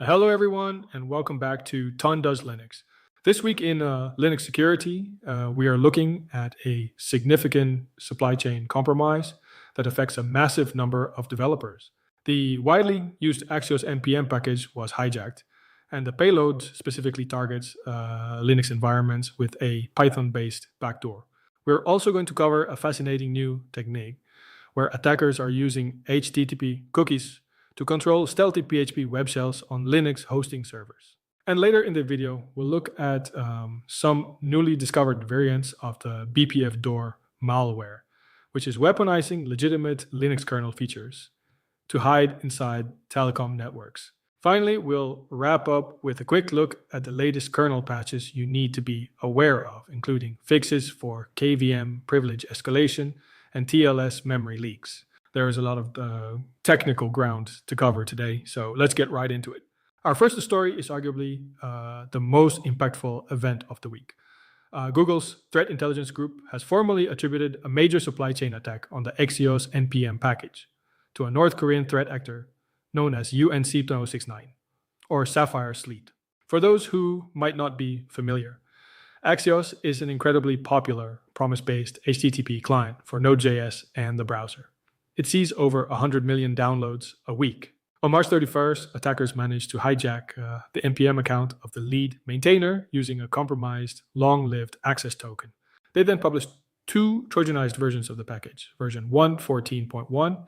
Hello everyone and welcome back to Ton Does Linux. This week in Linux security, we are looking at a significant supply chain compromise that affects a massive number of developers. The widely used Axios npm package was hijacked, and the payload specifically targets Linux environments with a Python-based backdoor. We're also going to cover a fascinating new technique where attackers are using HTTP cookies to control stealthy PHP Webshells on Linux hosting servers. And later in the video, we'll look at some newly discovered variants of the BPFDoor malware, which is weaponizing legitimate Linux kernel features to hide inside telecom networks. Finally, we'll wrap up with a quick look at the latest kernel patches you need to be aware of, including fixes for KVM privilege escalation and TLS memory leaks. There is a lot of technical ground to cover today, so let's get right into it. Our first story is arguably the most impactful event of the week. Google's threat intelligence group has formally attributed a major supply chain attack on the Axios npm package to a North Korean threat actor known as UNC1069, or Sapphire Sleet. For those who might not be familiar, Axios is an incredibly popular promise-based HTTP client for Node.js and the browser. It sees over 100 million downloads a week. On March 31st, attackers managed to hijack the npm account of the lead maintainer using a compromised, long-lived access token. They then published two Trojanized versions of the package, version 1.14.1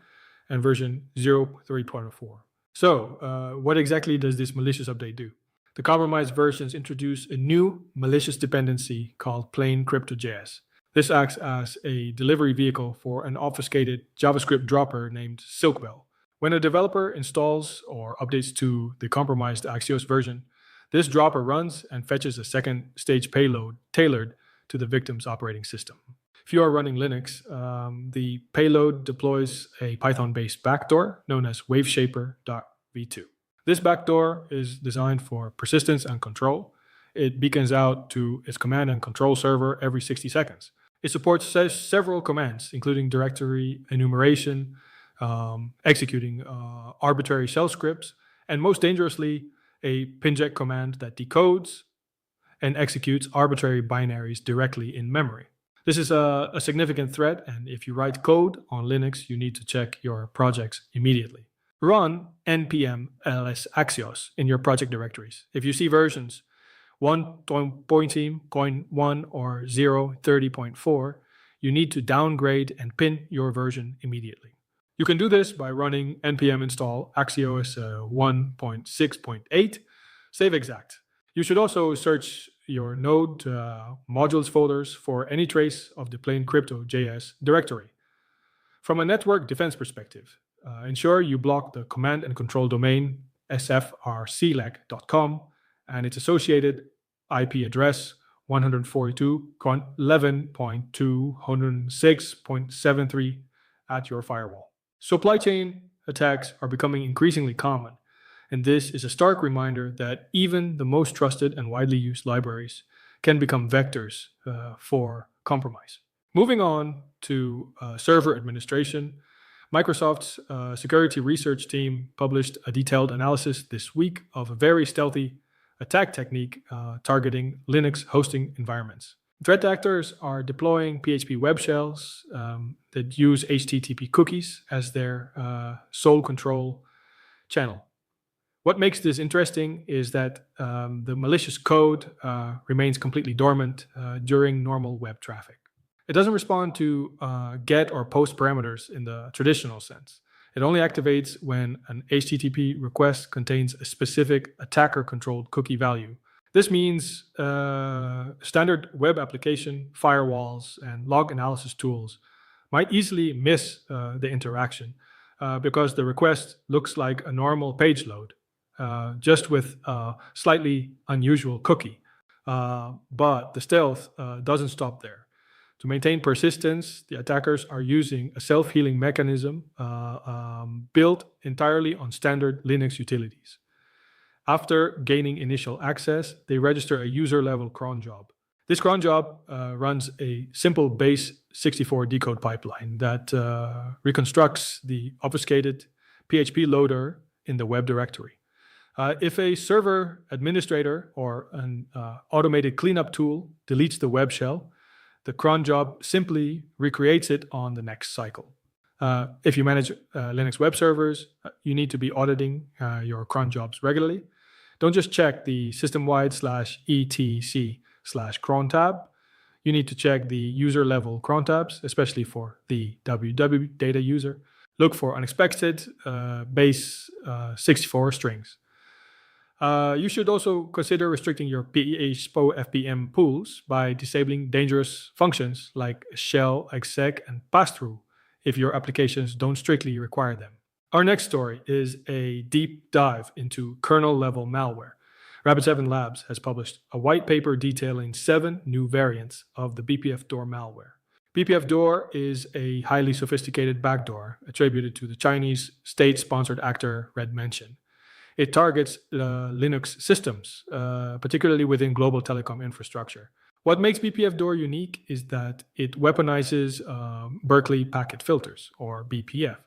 and version 0.3.4. So, what exactly does this malicious update do? The compromised versions introduce a new malicious dependency called plain crypto.js. This acts as a delivery vehicle for an obfuscated JavaScript dropper named Silkwell. When a developer installs or updates to the compromised Axios version, this dropper runs and fetches a second stage payload tailored to the victim's operating system. If you are running Linux, the payload deploys a Python-based backdoor known as waveshaper.v2. This backdoor is designed for persistence and control. It beacons out to its command and control server every 60 seconds. It supports several commands, including directory enumeration, executing arbitrary shell scripts, and most dangerously, a pinject command that decodes and executes arbitrary binaries directly in memory. This is a significant threat, and if you write code on Linux, you need to check your projects immediately. Run npm ls axios in your project directories. If you see versions 1.1 or 0.30.4, you need to downgrade and pin your version immediately. You can do this by running npm install axios 1.6.8 save exact. You should also search your Node modules folders for any trace of the plain crypto.js directory. From a network defense perspective, ensure you block the command and control domain sfrclec.com and its associated IP address 142.11.206.73 at your firewall. Supply chain attacks are becoming increasingly common, and this is a stark reminder that even the most trusted and widely used libraries can become vectors for compromise. Moving on to server administration, Microsoft's security research team published a detailed analysis this week of a very stealthy attack technique targeting Linux hosting environments. Threat actors are deploying PHP Webshells that use HTTP cookies as their sole control channel. What makes this interesting is that the malicious code remains completely dormant during normal web traffic. It doesn't respond to get or post parameters in the traditional sense. It only activates when an HTTP request contains a specific attacker-controlled cookie value. This means standard web application, firewalls, and log analysis tools might easily miss the interaction because the request looks like a normal page load, just with a slightly unusual cookie. But the stealth doesn't stop there. To maintain persistence, the attackers are using a self-healing mechanism built entirely on standard Linux utilities. After gaining initial access, they register a user-level cron job. This cron job runs a simple base 64 decode pipeline that reconstructs the obfuscated PHP loader in the web directory. If a server administrator or an automated cleanup tool deletes the web shell, the cron job simply recreates it on the next cycle. If you manage Linux web servers, you need to be auditing your cron jobs regularly. Don't just check the system-wide /etc/cron tab. You need to check the user-level cron tabs, especially for the www data user. Look for unexpected base 64 strings. You should also consider restricting your PHP FPM pools by disabling dangerous functions like shell, exec, and pass-through if your applications don't strictly require them. Our next story is a deep dive into kernel-level malware. Rapid7 Labs has published a white paper detailing 7 new variants of the BPFDoor malware. BPFDoor is a highly sophisticated backdoor attributed to the Chinese state-sponsored actor Red Mansion. It targets Linux systems, particularly within global telecom infrastructure. What makes BPFDoor unique is that it weaponizes Berkeley packet filters, or BPF.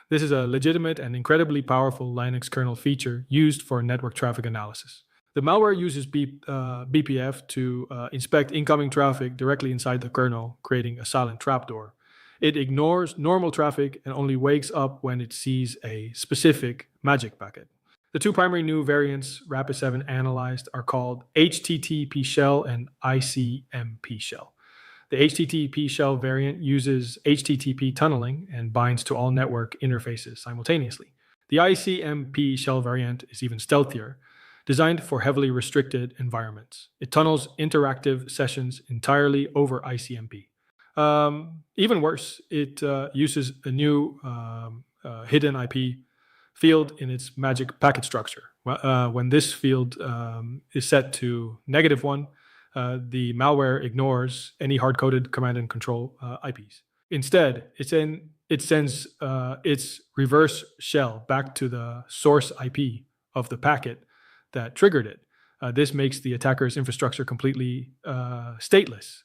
This is a legitimate and incredibly powerful Linux kernel feature used for network traffic analysis. The malware uses BPF to inspect incoming traffic directly inside the kernel, creating a silent trapdoor. It ignores normal traffic and only wakes up when it sees a specific magic packet. The 2 primary new variants Rapid7 analyzed are called HTTP shell and ICMP shell. The HTTP shell variant uses HTTP tunneling and binds to all network interfaces simultaneously. The ICMP shell variant is even stealthier, designed for heavily restricted environments. It tunnels interactive sessions entirely over ICMP. Even worse, it uses a new hidden IP field in its magic packet structure. When this field is set to -1, the malware ignores any hard-coded command and control IPs. Instead, it sends its reverse shell back to the source IP of the packet that triggered it. This makes the attacker's infrastructure completely stateless,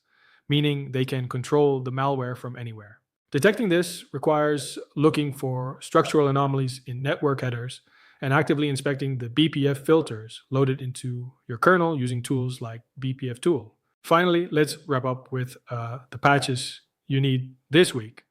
meaning they can control the malware from anywhere. Detecting this requires looking for structural anomalies in network headers and actively inspecting the BPF filters loaded into your kernel using tools like BPFDoor. Finally, let's wrap up with the patches you need this week.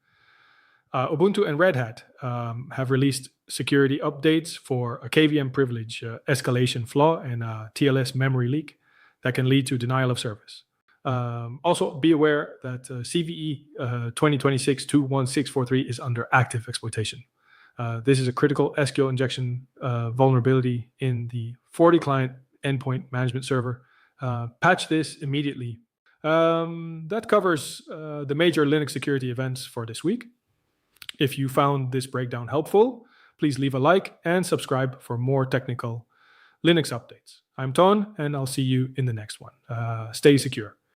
Ubuntu and Red Hat have released security updates for a KVM privilege escalation flaw and a TLS memory leak that can lead to denial of service. Also, be aware that CVE 2026-21643 is under active exploitation. This is a critical SQL injection vulnerability in the FortiClient endpoint management server. Patch this immediately. That covers the major Linux security events for this week. If you found this breakdown helpful, please leave a like and subscribe for more technical Linux updates. I'm Ton, and I'll see you in the next one. Stay secure.